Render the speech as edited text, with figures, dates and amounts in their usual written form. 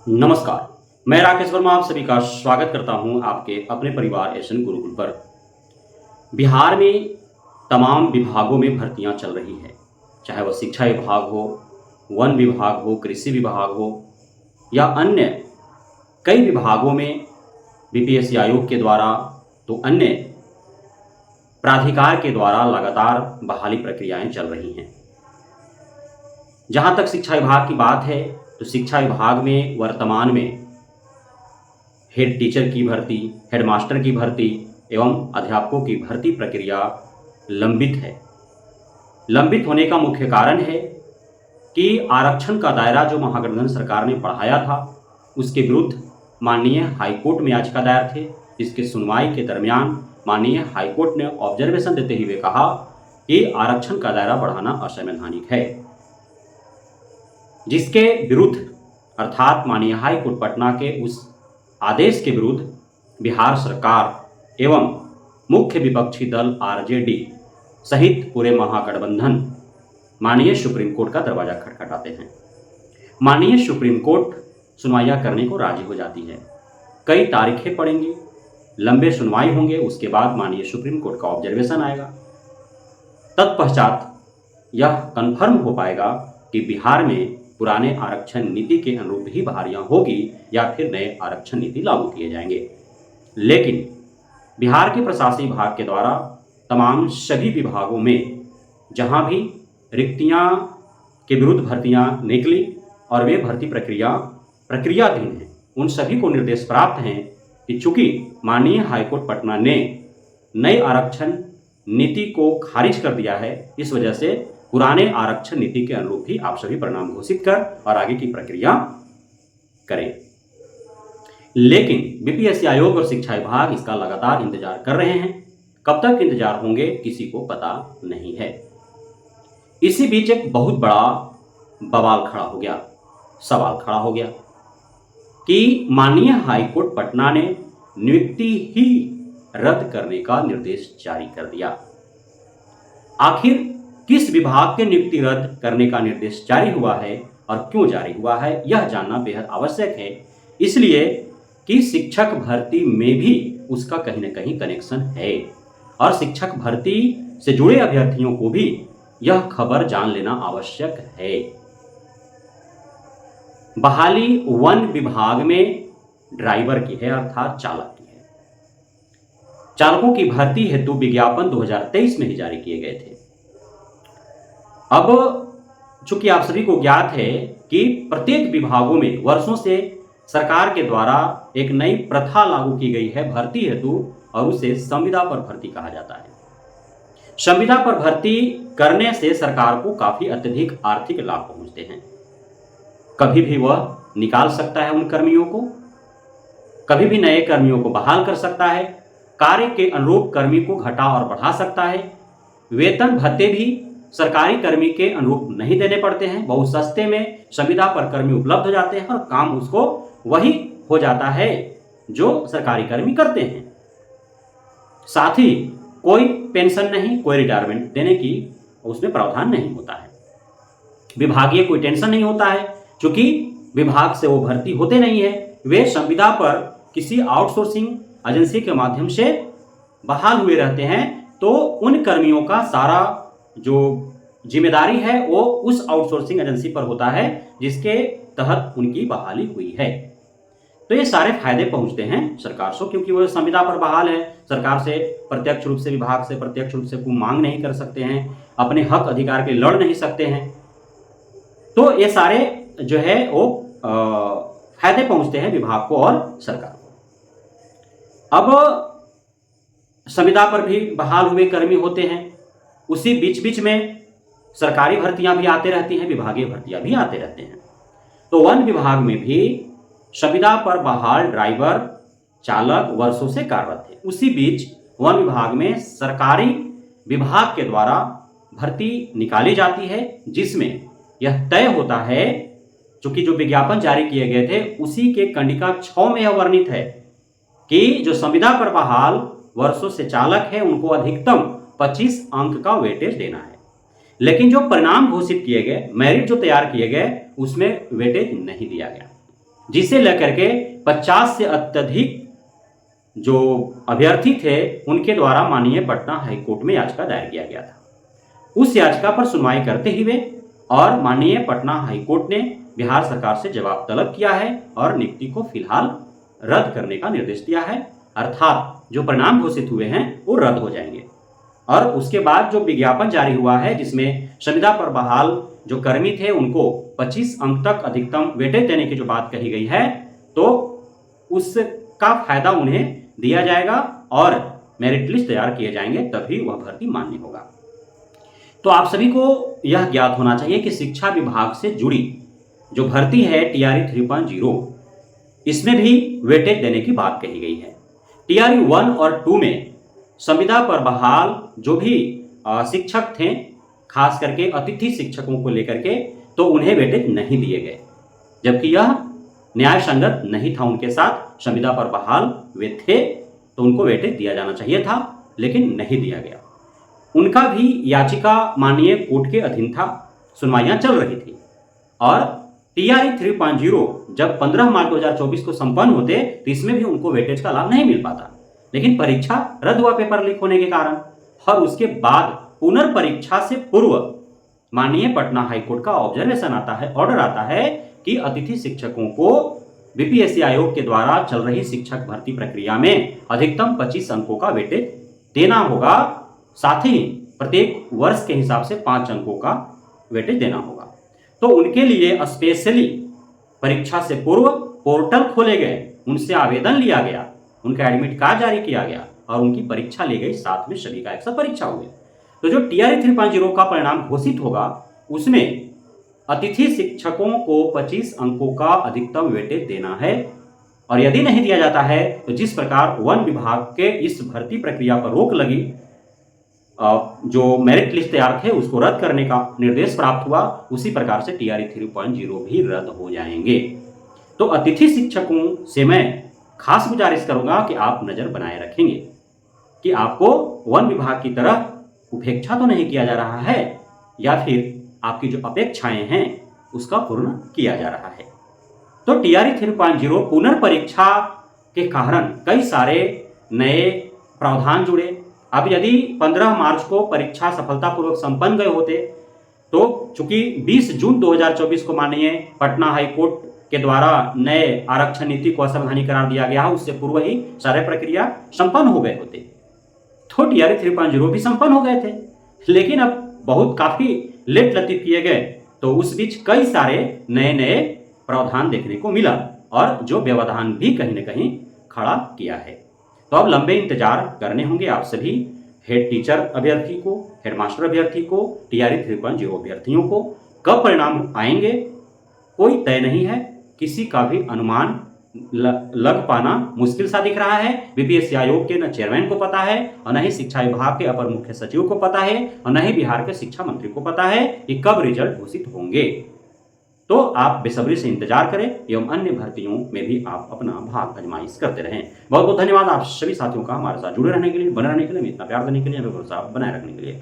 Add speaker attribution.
Speaker 1: नमस्कार। मैं राकेश वर्मा आप सभी का स्वागत करता हूं आपके अपने परिवार एशन गुरुकुल पर। बिहार में तमाम विभागों में भर्तियां चल रही है, चाहे वह शिक्षा विभाग हो, वन विभाग हो, कृषि विभाग हो या अन्य कई विभागों में बीपीएससी आयोग के द्वारा तो अन्य प्राधिकार के द्वारा लगातार बहाली प्रक्रियाएं चल रही हैं। जहां तक शिक्षा विभाग की बात है तो शिक्षा विभाग में वर्तमान में हेड टीचर की भर्ती, हेडमास्टर की भर्ती एवं अध्यापकों की भर्ती प्रक्रिया लंबित है। लंबित होने का मुख्य कारण है कि आरक्षण का दायरा जो महागठबंधन सरकार ने बढ़ाया था उसके विरुद्ध माननीय हाईकोर्ट में याचिका दायर थे, जिसकी सुनवाई के दरमियान माननीय हाईकोर्ट ने ऑब्जर्वेशन देते हुए कहा कि आरक्षण का दायरा बढ़ाना असंवैधानिक है, जिसके विरुद्ध अर्थात माननीय हाईकोर्ट पटना के उस आदेश के विरुद्ध बिहार सरकार एवं मुख्य विपक्षी दल आरजेडी सहित पूरे महागठबंधन माननीय सुप्रीम कोर्ट का दरवाजा खटखटाते हैं। माननीय सुप्रीम कोर्ट सुनवाइयां करने को राजी हो जाती है। कई तारीखें पड़ेंगी, लंबे सुनवाई होंगे, उसके बाद माननीय सुप्रीम कोर्ट का ऑब्जर्वेशन आएगा। तत्पश्चात यह कन्फर्म हो पाएगा कि बिहार में पुराने आरक्षण नीति के अनुरूप ही बहालियां होगी या फिर नए आरक्षण नीति लागू किए जाएंगे। लेकिन बिहार के प्रशासनिक विभाग के द्वारा तमाम सभी विभागों में जहां भी रिक्तियां के विरुद्ध भर्तियां निकली और वे भर्ती प्रक्रियाधीन हैं, उन सभी को निर्देश प्राप्त हैं कि चूंकि माननीय हाईकोर्ट पटना ने नई आरक्षण नीति को खारिज कर दिया है, इस वजह से पुराने आरक्षण नीति के अनुरूप ही आप सभी परिणाम घोषित कर और आगे की प्रक्रिया करें। लेकिन बीपीएससी आयोग और शिक्षा विभाग इसका लगातार इंतजार कर रहे हैं। कब तक इंतजार होंगे किसी को पता नहीं है। इसी बीच एक बहुत बड़ा बवाल खड़ा हो गया, सवाल खड़ा हो गया कि माननीय हाईकोर्ट पटना ने नियुक्ति ही रद्द करने का निर्देश जारी कर दिया। आखिर किस विभाग के नियुक्ति रद्द करने का निर्देश जारी हुआ है और क्यों जारी हुआ है, यह जानना बेहद आवश्यक है, इसलिए कि शिक्षक भर्ती में भी उसका कहीं ना कहीं कनेक्शन है और शिक्षक भर्ती से जुड़े अभ्यर्थियों को भी यह खबर जान लेना आवश्यक है। बहाली वन विभाग में ड्राइवर की है, अर्थात चालक की है। चालकों की भर्ती हेतु विज्ञापन 2023 में ही जारी किए गए थे। अब चूंकि आप सभी को ज्ञात है कि प्रत्येक विभागों में वर्षों से सरकार के द्वारा एक नई प्रथा लागू की गई है भर्ती हेतु, और उसे संविदा पर भर्ती कहा जाता है। संविदा पर भर्ती करने से सरकार को काफी अत्यधिक आर्थिक लाभ पहुंचते हैं। कभी भी वह निकाल सकता है उन कर्मियों को, कभी भी नए कर्मियों को बहाल कर सकता है, कार्य के अनुरूप कर्मी को घटा और बढ़ा सकता है। वेतन भत्ते भी सरकारी कर्मी के अनुरूप नहीं देने पड़ते हैं, बहुत सस्ते में संविदा पर कर्मी उपलब्ध हो जाते हैं और काम उसको वही हो जाता है जो सरकारी कर्मी करते हैं। साथ ही कोई पेंशन नहीं, कोई रिटायरमेंट देने की उसमें प्रावधान नहीं होता है। विभागीय कोई टेंशन नहीं होता है, क्योंकि विभाग से वो भर्ती होते नहीं है, वे संविदा पर किसी आउटसोर्सिंग एजेंसी के माध्यम से बहाल हुए रहते हैं। तो उन कर्मियों का सारा जो जिम्मेदारी है वो उस आउटसोर्सिंग एजेंसी पर होता है जिसके तहत उनकी बहाली हुई है। तो ये सारे फायदे पहुंचते हैं सरकार से, क्योंकि वो संविदा पर बहाल है। सरकार से प्रत्यक्ष रूप से, विभाग से प्रत्यक्ष रूप से कोई मांग नहीं कर सकते हैं, अपने हक अधिकार के लड़ नहीं सकते हैं। तो ये सारे जो है वो फायदे पहुंचते हैं विभाग को और सरकार को। अब संविदा पर भी बहाल हुए कर्मी होते हैं, उसी बीच बीच में सरकारी भर्तियां भी आते रहती हैं, विभागीय भर्तियां भी आते रहते हैं। तो वन विभाग में भी संविदा पर बहाल ड्राइवर चालक वर्षों से कार्यरत थे। उसी बीच वन विभाग में सरकारी विभाग के द्वारा भर्ती निकाली जाती है, जिसमें यह तय होता है, चूंकि जो विज्ञापन जारी किए गए थे उसी के कंडिका 6 में यह वर्णित है कि जो संविदा पर बहाल वर्षों से चालक है उनको अधिकतम 25 अंक का वेटेज देना है। लेकिन जो परिणाम घोषित किए गए, मेरिट जो तैयार किए गए, उसमें वेटेज नहीं दिया गया। जिसे लेकर के 50 से अत्यधिक जो अभ्यर्थी थे उनके द्वारा माननीय पटना हाईकोर्ट में याचिका दायर किया गया था। उस याचिका पर सुनवाई करते हुए और माननीय पटना हाईकोर्ट ने बिहार सरकार से जवाब तलब किया है और नियुक्ति को फिलहाल रद्द करने का निर्देश दिया है, अर्थात जो परिणाम घोषित हुए हैं वो रद्द हो जाएंगे। और उसके बाद जो विज्ञापन जारी हुआ है जिसमें संविदा पर बहाल जो कर्मी थे उनको 25 अंक तक अधिकतम वेटेज देने की जो बात कही गई है, तो उसका फायदा उन्हें दिया जाएगा और मेरिट लिस्ट तैयार किए जाएंगे, तभी वह भर्ती मान्य होगा। तो आप सभी को यह ज्ञात होना चाहिए कि शिक्षा विभाग से जुड़ी जो भर्ती है TRE 3.0, इसमें भी वेटेज देने की बात कही गई है। TRE 1 और 2 में संविदा पर बहाल जो भी शिक्षक थे, खास करके अतिथि शिक्षकों को लेकर के, तो उन्हें वेटेज नहीं दिए गए, जबकि यह न्याय संगत नहीं था उनके साथ। संविदा पर बहाल वे थे तो उनको वेटेज दिया जाना चाहिए था, लेकिन नहीं दिया गया। उनका भी याचिका माननीय कोर्ट के अधीन था, सुनवाइयां चल रही थी और TRE 3.0 जब 15 मार्च 2024 को संपन्न होते तो इसमें भी उनको वेटेज का लाभ नहीं मिल पाता, लेकिन परीक्षा रद्द हुआ पेपर लीक होने के कारण। और उसके बाद पुनर्परीक्षा से पूर्व माननीय पटना हाईकोर्ट का ऑब्जर्वेशन आता है, ऑर्डर आता है कि अतिथि शिक्षकों को BPSC आयोग के द्वारा चल रही शिक्षक भर्ती प्रक्रिया में अधिकतम 25 अंकों का वेटेज देना होगा, साथ ही प्रत्येक वर्ष के हिसाब से 5 अंकों का वेटेज देना होगा। तो उनके लिए स्पेशली परीक्षा से पूर्व पोर्टल खोले गए, उनसे आवेदन लिया गया, उनका एडमिट कार्ड जारी किया गया और उनकी परीक्षा ली गई, साथ में सभी का एक साथ परीक्षा हुई। तो जो TRE 3.0 का परिणाम घोषित होगा उसमें अतिथि शिक्षकों को 25 अंकों का अधिकतम वेटेज देना है, और यदि नहीं दिया जाता है तो जिस प्रकार वन विभाग के इस भर्ती प्रक्रिया पर रोक लगी, जो मेरिट लिस्ट तैयार थे उसको रद्द करने का निर्देश प्राप्त हुआ, उसी प्रकार से TRE 3.0 भी रद्द हो जाएंगे। तो अतिथि शिक्षकों से मैं खास गुजारिश करूंगा कि आप नजर बनाए रखेंगे कि आपको वन विभाग की तरह उपेक्षा तो नहीं किया जा रहा है, या फिर आपकी जो अपेक्षाएं हैं उसका पूर्ण किया जा रहा है। तो TRE 3.0 पुनर्परीक्षा के कारण कई सारे नए प्रावधान जुड़े। अब यदि 15 मार्च को परीक्षा सफलतापूर्वक संपन्न गए होते तो चूंकि 20 जून 2024 को माननीय पटना हाईकोर्ट के द्वारा नए आरक्षण नीति को असंवैधानिक करार दिया गया, उससे पूर्व ही सारे प्रक्रिया संपन्न हो गए होते, तो TRE 3.0 भी संपन्न हो गए थे। लेकिन अब बहुत काफी लेट लतीफ किए गए, तो उस बीच कई सारे नए नए प्रावधान देखने को मिला और जो व्यवधान भी कहीं न कहीं खड़ा किया है। तो अब लंबे इंतजार करने होंगे आप सभी हेड टीचर अभ्यर्थी को, हेडमास्टर अभ्यर्थी को, TRE 3.0 अभ्यर्थियों को। कब परिणाम आएंगे कोई तय नहीं है, किसी का भी अनुमान लग पाना मुश्किल सा दिख रहा है। BPSC आयोग के न चेयरमैन को पता है और न ही शिक्षा विभाग के अपर मुख्य सचिव को पता है और न ही बिहार के शिक्षा मंत्री को पता है कि कब रिजल्ट घोषित होंगे। तो आप बेसब्री से इंतजार करें एवं अन्य भर्तियों में भी आप अपना भाग आजमाइश करते रहें। बहुत बहुत धन्यवाद आप सभी साथियों का हमारे साथ जुड़े रहने के लिए, बने रहने के लिए, इतना प्यार देने के लिए, हमें भरोसा बनाए रखने के लिए।